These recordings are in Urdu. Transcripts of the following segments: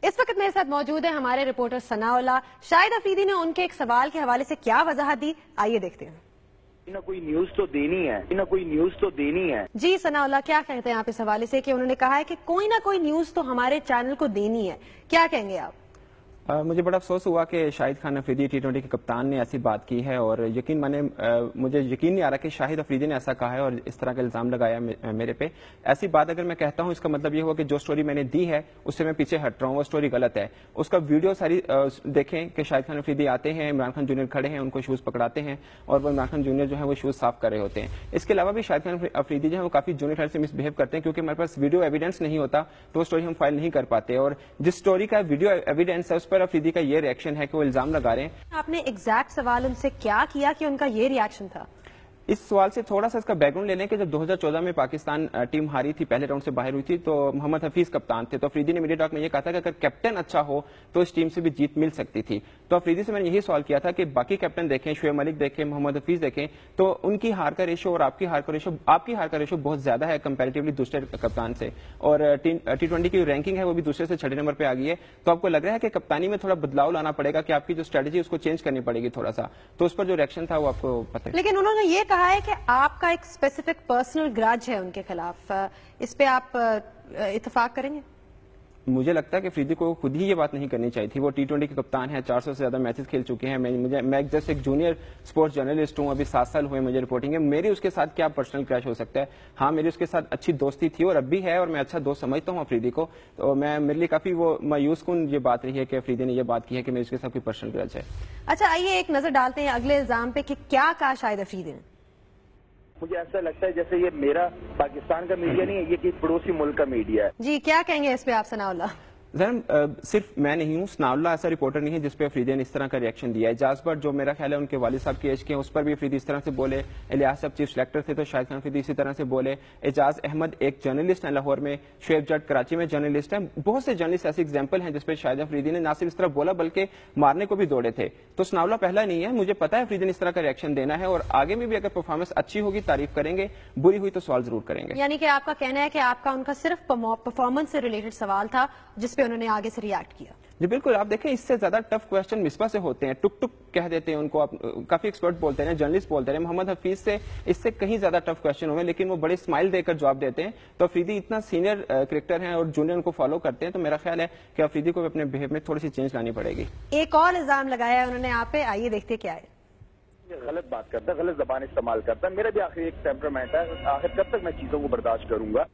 اس وقت میرے ساتھ موجود ہے ہمارے رپورٹر ثناءاللہ. شاہد افریدی نے ان کے ایک سوال کے حوالے سے کیا وضاحت دی، آئیے دیکھتے ہیں. کوئی نیوز تو دینی ہے. جی ثناءاللہ، کیا کہتے ہیں آپ اس حوالے سے کہ انہوں نے کہا ہے کہ کوئی نہ کوئی نیوز تو ہمارے چینل کو دینی ہے، کیا کہیں گے آپ؟ مجھے بڑا افسوس ہوا کہ شاہد خان افریدی T20 کے کپتان نے ایسی بات کی ہے، اور مجھے یقین نہیں آ رہا کہ شاہد افریدی نے ایسا کہا ہے اور اس طرح کا الزام لگایا میرے پہ. ایسی بات اگر میں کہتا ہوں اس کا مطلب یہ ہوا کہ جو سٹوری میں نے دی ہے اس سے میں پیچھے ہٹ رہا ہوں، وہ سٹوری غلط ہے. اس کا ویڈیو ساری دیکھیں کہ شاہد خان افریدی آتے ہیں، عمران خان جونیئر کھڑے ہیں، ان کو شوز پکڑاتے ہیں اور وہ عمران خان جونیئر جو ہے وہ شوز صاف کر رہے ہوتے ہیں. اس کے علاوہ بھی شاہد خان افریدی جو ہے وہ کافی جونیئر سے مس بہیو کرتے ہیں، کیونکہ ہمارے پاس ویڈیو ایویڈنس نہیں ہوتا تو وہ سٹوری ہم فائل نہیں کر پاتے. اور جس سٹوری کا ویڈیو ایویڈنس ہے اس پر افریدی کا یہ ریئیکشن ہے کہ وہ الزام لگا رہے ہیں. آپ نے ایگزیکٹ سوال ان سے کیا کیا کہ ان کا یہ ریئیکشن تھا؟ اس سوال سے تھوڑا سا اس کا بیک گراؤنڈ لے لیں کہ جب 2014 میں پاکستان ٹیم ہاری تھی، پہلے راؤنڈ سے باہر ہوئی تھی، تو محمد حفیظ کپتان تھے. تو افریدی نے میڈیا ٹاک میں یہ کہا تھا کہ اگر کیپٹن اچھا ہو تو اس ٹیم سے بھی جیت مل سکتی تھی. تو افریدی سے میں نے یہی سوال کیا تھا کہ باقی کیپٹن دیکھیں، شعیب ملک دیکھیں، محمد حفیظ دیکھیں، تو ان کی ہار کا ریشو اور آپ کی ہار کا ریشو بہت زیادہ ہے کمپیریٹیولی دوسرے کپتان سے. اور T20 کی رینکنگ ہے وہ بھی دوسرے سے 6 نمبر پہ آ گئی ہے. تو آپ کو لگ رہا ہے کہ کپتانی میں تھوڑا بدلاؤ لانا پڑے گا، کہ آپ کی جو اسٹریٹجی اس کو چینج کرنی پڑے گی تھوڑا سا. تو اس پر جو ریئیکشن تھا وہ آپ کو پتہ ہے. لیکن انہوں نے یہ کہا ہے کہ آپ کا ایک اسپیسیفک پرسنل گرج ہے ان کے خلاف، اس پہ آپ اتفاق کریں گے؟ مجھے لگتا ہے کہ افریدی کو خود ہی یہ بات نہیں کرنی چاہیے تھی. وہ T20 کے کپتان ہیں، 400 سے زیادہ میچز کھیل چکے ہیں. میں جسٹ ایک جونیئر اسپورٹس جرنلسٹ ہوں، ابھی 7 سال ہوئے مجھے رپورٹنگ ہے. میری اس کے ساتھ کیا پرسنل کریش ہو سکتا ہے؟ ہاں، میری اس کے ساتھ اچھی دوستی تھی اور اب بھی ہے، اور میں اچھا دوست سمجھتا ہوں افریدی کو. تو میرے لیے کافی وہ مایوس کن یہ بات رہی ہے کہ افریدی نے یہ بات کی ہے کہ میرے اس کے ساتھ کوئی پرسنل گرج ہے. اچھا، آئیے ایک نظر ڈالتے ہیں اگلے الزام پہ کہ کیا کہا شاہد افریدی نے. مجھے ایسا لگتا ہے جیسے یہ میرا پاکستان کا میڈیا نہیں ہے، یہ کسی پڑوسی ملک کا میڈیا ہے. جی، کیا کہیں گے اس پہ آپ ثناءاللہ؟ صرف میں نہیں ہوں، ثناءاللہ ایسا رپورٹر نہیں ہے جس پہ افریدی نے اس طرح کا ریئیکشن دیا ہے. اعجاز بٹ جو میرا خیال ہے ان کے والد صاحب کی ایج کے ہیں، اس پر بھی افریدی اس طرح سے بولے. الیاس صاحب چیف سلیکٹر تھے تو شاہد خان افریدی اسی طرح سے بولے. اعجاز احمد ایک جرنلسٹ ہیں لاہور میں، شعیب جٹ کراچی میں جرنلسٹ ہیں. بہت سے جرنلسٹ ایسے ایگزامپل ہیں جس پہ شاہد افریدی نے نہ صرف اس طرح بولا بلکہ مارنے کو بھی دوڑے تھے. تو ثناءاللہ پہلا نہیں ہے، مجھے پتا ہے افریدی نے اس طرح کا ریئیکشن دینا ہے، اور آگے میں بھی اگر پرفارمنس اچھی ہوگی تعریف کریں گے، بری ہوئی تو سوال ضرور کریں گے. یعنی کہ آپ کا کہنا ہے کہ آپ کا ان کا صرف پرفارمنس سے ریلیٹڈ سوال تھا جس پہ انہوں نے آگے سے ریئیکٹ کیا؟ جی بالکل. آپ دیکھیں اس سے زیادہ ٹف کویشچن مصباح سے ہوتے ہیں، ٹک ٹک کہہ دیتے ہیں ان کو، کافی ایکسپرٹ بولتے ہیں، جرنلسٹ بولتے ہیں. محمد حفیظ سے اس سے کہیں زیادہ ٹف کویشچن ہوئے لیکن وہ بڑے اسمائل دے کر جواب دیتے ہیں. تو افریدی اتنا سینئر کرکٹر ہیں اور جونیئر ان کو فالو کرتے ہیں، تو میرا خیال ہے کہ افریدی کو اپنے بہیو میں تھوڑی سی چینج لانی پڑے گی. ایک اور الزام لگایا ہے انہوں نے آپ پہ، آئیے دیکھتے کیا ہے. غلط بات کرتا ہے، غلط زبان استعمال کرتا ہے. میرا بھی آخر ایک ٹیمپرامنٹ ہے، آخر کب تک میں چیزوں کو برداشت کروں گا.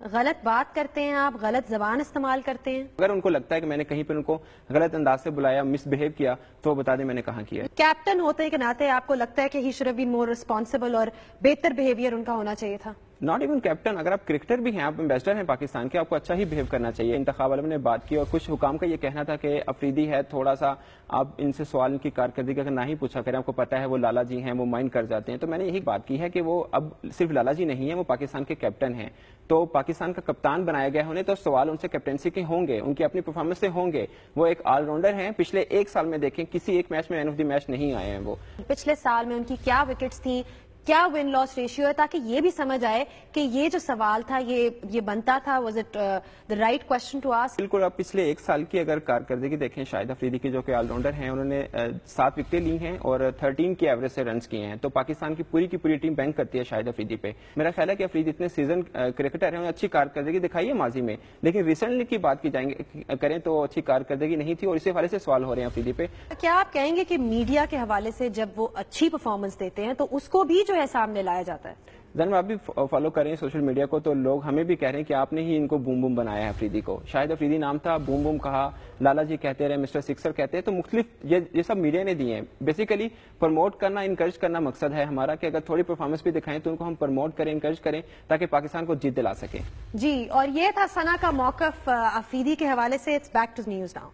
غلط بات کرتے ہیں آپ، غلط زبان استعمال کرتے ہیں. اگر ان کو لگتا ہے کہ میں نے کہیں پر ان کو غلط انداز سے بلایا، مس بہیو کیا، تو بتا دیں میں نے کہاں کیا ہے. کیپٹن ہوتے کے ناطے آپ کو لگتا ہے کہ he should have been more responsible اور بہتر بہیویئر ان کا ہونا چاہیے تھا؟ ناٹ ایون کیپٹن، اگر آپ کرکٹر بھی ہیں، آپ امبیسڈر ہیں پاکستان کے، آپ کو اچھا ہی بہیو کرنا چاہیے. انتخاب والوں نے بات کی اور کچھ حکام کا یہ کہنا تھا کہ افریدی ہے تھوڑا سا، آپ ان سے سوال ان کی کارکردگی کا نہ ہی پوچھا کریں، آپ کو پتا ہے وہ لالا جی ہیں، وہ مائنڈ کر جاتے ہیں. تو میں نے یہی بات کی ہے کہ وہ اب صرف لالا جی نہیں ہیں، وہ پاکستان کے کیپٹن ہیں. تو پاکستان کا کپتان بنایا گیا انہیں، تو سوال ان سے کیپٹنسی کے ہوں گے، ان کی اپنی پرفارمنس سے ہوں گے. وہ ایک آل راؤنڈر ہیں، پچھلے ایک سال میں دیکھیں کسی ایک میچ میں مین آف دی میچ نہیں آئے ہیں. وہ پچھلے سال میں ان کی کیا وکٹس تھیں، کیا ون لاس ریشیو ہے، تاکہ یہ بھی سمجھ آئے کہ یہ جو سوال تھا یہ بنتا تھا، was it the right question to ask. بالکل. آپ پچھلے ایک سال کی اگر کارکردگی دیکھیں شاہد افریدی کی جو کہ آل راؤنڈر ہیں، انہوں نے 7 وکٹیں لی ہیں اور 13 کی ایوریج سے رنز کیے ہیں. تو پاکستان کی پوری ٹیم بینک کرتی ہے شاہد افریدی پہ. میرا خیال ہے کہ افریدی اتنے سیزن کرکٹر ہیں، انہوں نے اچھی کارکردگی دکھائی ہے ماضی میں، لیکن ریسنٹلی کی بات کی کریں تو اچھی کارکردگی نہیں تھی، اور اسی حوالے سے سوال ہو رہے ہیں افریدی پہ. کیا آپ کہیں گے کہ میڈیا کے حوالے سے جب وہ اچھی پرفارمنس دیتے ہیں تو اس کو بھی جو ہے سامنے لایا جاتا ہے؟ زن آپ بھی فالو کریں سوشل میڈیا کو، تو لوگ ہمیں بھی کہہ رہے ہیں کہ آپ نے ہی ان کو بوم بوم بنایا ہے افریدی کو. شاہد افریدی نام تھا، بوم بوم کہا، لالا جی کہتے رہے، مسٹر سکسر کہتے ہیں. تو مختلف یہ سب میڈیا نے دیے ہیں. بیسیکلی پروموٹ کرنا، انکریج کرنا مقصد ہے ہمارا، کہ اگر تھوڑی پرفارمنس بھی دکھائیں تو ان کو ہم پروموٹ کریں، انکریج کریں، تاکہ پاکستان کو جیت دلا سکیں. جی، اور یہ تھا ثنا کا موقف افریدی کے حوالے سے. It's back to news now.